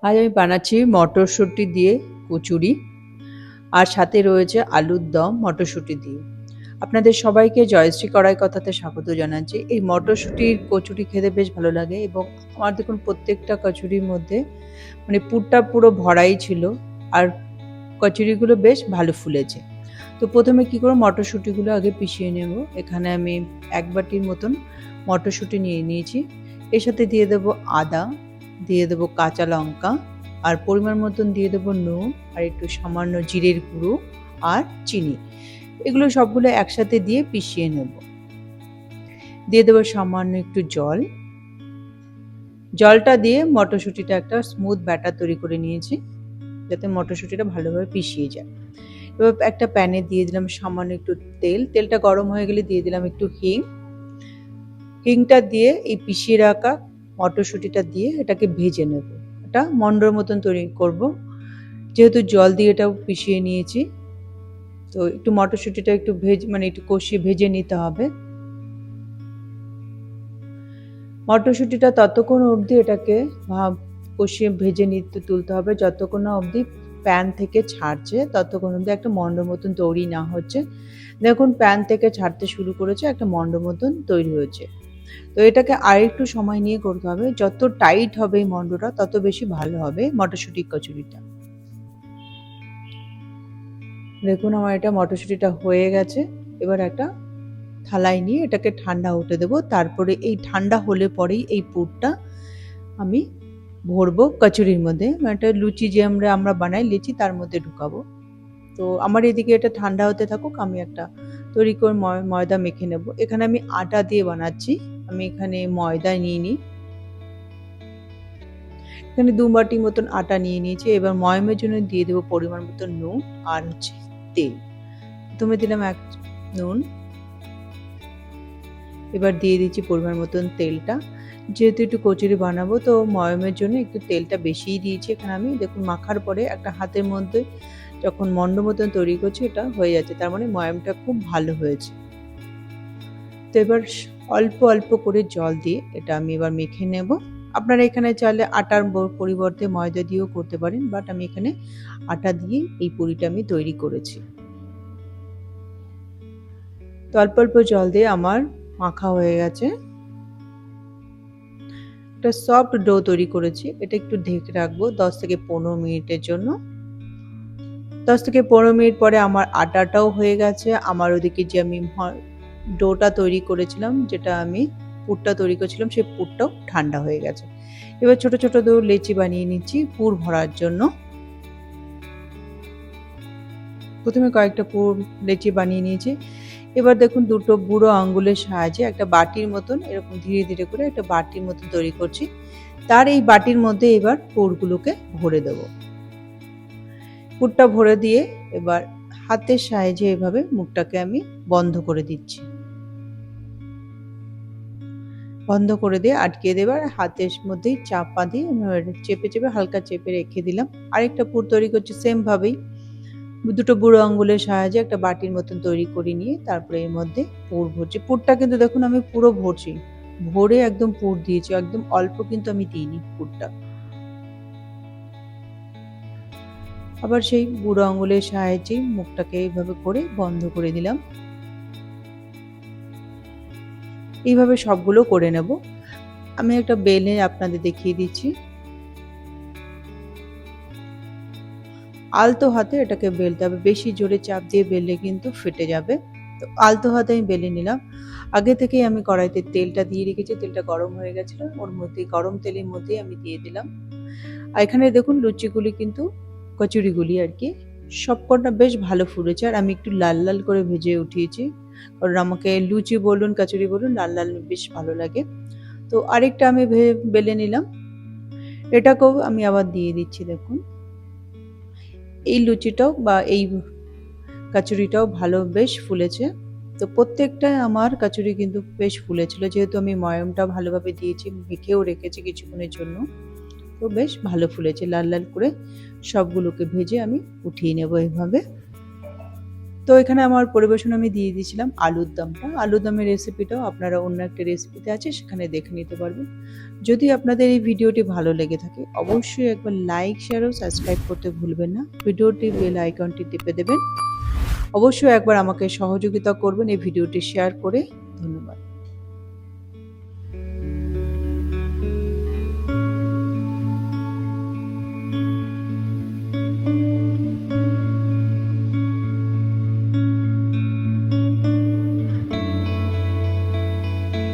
আজ আমি বানাচ্ছি মটরশুঁটি দিয়ে কচুরি, আর সাথে রয়েছে আলুর দম মটরশুঁটি দিয়ে। আপনাদের সবাইকে জয়শ্রী কড়াই কথাতে স্বাগত জানাচ্ছি। এই মটরশুঁটির কচুরি খেতে বেশ ভালো লাগে, এবং আমার দেখুন প্রত্যেকটা কচুরির মধ্যে মানে পুরটা পুরো ভরাই ছিল, আর কচুরিগুলো বেশ ভালো ফুলেছে। তো প্রথমে কি করব, মটরশুঁটিগুলো আগে পিষিয়ে নেব। এখানে আমি 1 বাটির মতন মটরশুঁটি নিয়ে নিয়েছি। এর সাথে দিয়ে দেবো আদা, দিয়ে দেবো কাঁচা লঙ্কা, আর পরিমাণ মতন দিয়ে দেবো নুন, আর একটু সামান্য জিরের গুঁড়ো আর চিনি। এগুলো সবগুলো একসাথে দিয়ে পিষিয়ে নেব। দিয়ে দেবো সামান্য একটু জল। জলটা দিয়ে মটরশুঁটিটা একটা স্মুথ ব্যাটার তৈরি করে নিয়েছি, যাতে মটরশুঁটিটা ভালোভাবে পিষিয়ে যায়। এবার একটা প্যানে দিয়ে দিলাম সামান্য একটু তেল। তেলটা গরম হয়ে গেলে দিয়ে দিলাম একটু হিং। হিংটা দিয়ে এই পিষিয়ে রাখা মটরশুঁটিটা দিয়ে এটাকে ভেজে নেব। এটা মন্ডর মতন তৈরি করব, যেহেতু জল দিয়ে এটাও পিষিয়ে নিয়েছি। তো একটু মটরশুঁটিটা একটু একটু কষিয়ে ভেজে নিতে হবে। মটরশুঁটিটা ততক্ষণ অবধি এটাকে কষিয়ে ভেজে নিতে তুলতে হবে যতক্ষণ না অবধি প্যান থেকে ছাড়ছে, ততক্ষণ অবধি একটা মন্ড মতন তৈরি না হচ্ছে। দেখুন প্যান থেকে ছাড়তে শুরু করেছে, একটা মন্ড মতন তৈরি হয়েছে। তো এটাকে আরেকটু সময় নিয়ে করতে হবে। যত টাইট হবে এই মন্ডটা তত বেশি ভালো হবে মটরশুঁটির কচুরিটা। দেখুন আমার এটা মটরশুঁটিটা হয়ে গেছে। এবার একটা থালায় নিয়ে এটাকে ঠান্ডা হতে দেবো। তারপরে এই ঠান্ডা হলে পরেই এই পুরটা আমি ভরবো কচুরির মধ্যে। একটা লুচি যে আমরা বানাই লিচি, তার মধ্যে ঢুকাবো। তো আমার এদিকে এটা ঠান্ডা হতে থাকুক, আমি একটা তৈরি করে ময়দা মেখে নেব। এখানে আমি আটা দিয়ে বানাচ্ছি, আমি এখানে ময়দা নিয়ে নিই। এখানে 2 বাটি মতন আটা নিয়ে নিয়েছি। এবার ময়মের জন্য দিয়ে দেবো পরিমাণ মতন নুন আর তেল। প্রথমে দিলাম 1 নুন। এবার দিয়ে দিচ্ছি পরিমাণ মতন তেলটা। যেহেতু একটু কচুরি বানাবো, তো ময়মের জন্য একটু তেলটা বেশিই দিয়েছি এখানে আমি। দেখুন মাখার পরে একটা হাতের মধ্যে যখন মন্ড মতন তৈরি করছি, এটা হয়ে যাচ্ছে, তার মানে ময়মটা খুব ভালো হয়েছে। তো এবার অল্প অল্প করে জল দিয়ে এটা আমি এবার মেখে নেব। আপনারা এখানে চাইলে আটার পরিবর্তে ময়দা দিয়েও করতে পারেন, বাট আমি এখানে আটা দিয়ে এই পুরিটা আমি তৈরি করেছি। তো অল্প অল্প জল দিয়ে আমার মাখা হয়ে গেছে। একটা সফট ডো তৈরি করেছি, এটা একটু ঢেকে রাখবো 10 থেকে 15 মিনিটের জন্য। 10 থেকে 15 মিনিট পরে আমার আটাটাও হয়ে গেছে। আমার ওদিকে যে আমি ডোটা তৈরি করেছিলাম, যেটা আমি পুরটা তৈরি করেছিলাম, সেই পুরটাও ঠান্ডা হয়ে গেছে। এবার ছোট ছোট লেচি বানিয়ে নিচ্ছি পুর ভরার জন্য। প্রথমে কয়েকটা পুর লেচি বানিয়ে নিয়েছি। এবার দেখুন দুটো বুড়ো আঙ্গুলের সাহায্যে একটা বাটির মতন এরকম ধীরে ধীরে করে একটা বাটির মতন তৈরি করছি। তার এই বাটির মধ্যে এবার পুরগুলোকে ভরে দেব। পুরটা ভরে দিয়ে এবার হাতের সাহায্যে এভাবে মুখটাকে আমি বন্ধ করে দিচ্ছি। বন্ধ করে দিয়ে আটকে দেবার হাতের মধ্যেই চাপা দিয়ে চেপে চেপে হালকা চেপে রেখে দিলাম। আরেকটা পুর তৈরি করছি সেম ভাবেই। দুটো বুড়ো আঙ্গুলের সাহায্যে একটা বাটির মতন তৈরি করে নিয়ে তারপরে এর মধ্যে পুর ভরছি। পুরটা কিন্তু দেখুন আমি পুরো ভরছি, ভরে একদম পুর দিয়েছি, একদম অল্প কিন্তু আমি দিইনি পুরটা। আবার সেই বুড়ো আঙ্গুলের সাহায্যে মুখটাকে এইভাবে করে বন্ধ করে দিলাম। এইভাবে সবগুলো করে নেব। আমি একটা বেলে আপনাদের দেখিয়ে দিচ্ছি। আলতো হাতে এটাকে বেলতে হবে, বেশি জোরে চাপ দিয়ে বেললে কিন্তু ফেটে যাবে। তো আলতো হাতে আমি বেলে নিলাম। আগে থেকেই আমি কড়াইতে তেলটা দিয়ে রেখেছি, তেলটা গরম হয়ে গেছিলো, ওর মধ্যে গরম তেলের মধ্যেই আমি দিয়ে দিলাম। আর এখানে দেখুন লুচিগুলি কিন্তু কচুরিগুলি আর কি সবকটা বেশ ভালো ফুলেছে, আর আমি একটু লাল লাল করে ভেজে উঠিয়েছি, কারণ আমাকে লুচি বলুন কচুরি বলুন লাল লাল বেশ ভালো লাগে। তো আরেকটা আমি বেলে নিলাম, এটাকেও আমি আবার দিয়ে দিচ্ছি। দেখুন এই লুচিটাও বা এই কচুরিটাও ভালো বেশ ফুলেছে। তো প্রত্যেকটাই আমার কচুরি কিন্তু বেশ ফুলেছিল, যেহেতু আমি ময়মটা ভালোভাবে দিয়েছি, মেখেও রেখেছি কিছুক্ষণের জন্য। তো বেশ ভালো ফুলেছে। লাল লাল করে সবগুলোকে ভেজে আমি উঠিয়ে নেব এভাবে। তো এখানে আমার পরিবেশন আমি দিয়ে দিয়েছিলাম আলুর দমটা। আলুর দমের রেসিপিটাও আপনারা অন্য একটা রেসিপিতে আছে, সেখানে দেখে নিতে পারবেন। যদি আপনাদের এই ভিডিওটি ভালো লেগে থাকে অবশ্যই একবার লাইক, শেয়ার ও সাবস্ক্রাইব করতে ভুলবেন না। ভিডিওটির বেল আইকনটি টিপে দেবেন। অবশ্যই একবার আমাকে সহযোগিতা করবেন এই ভিডিওটি শেয়ার করে। ধন্যবাদ।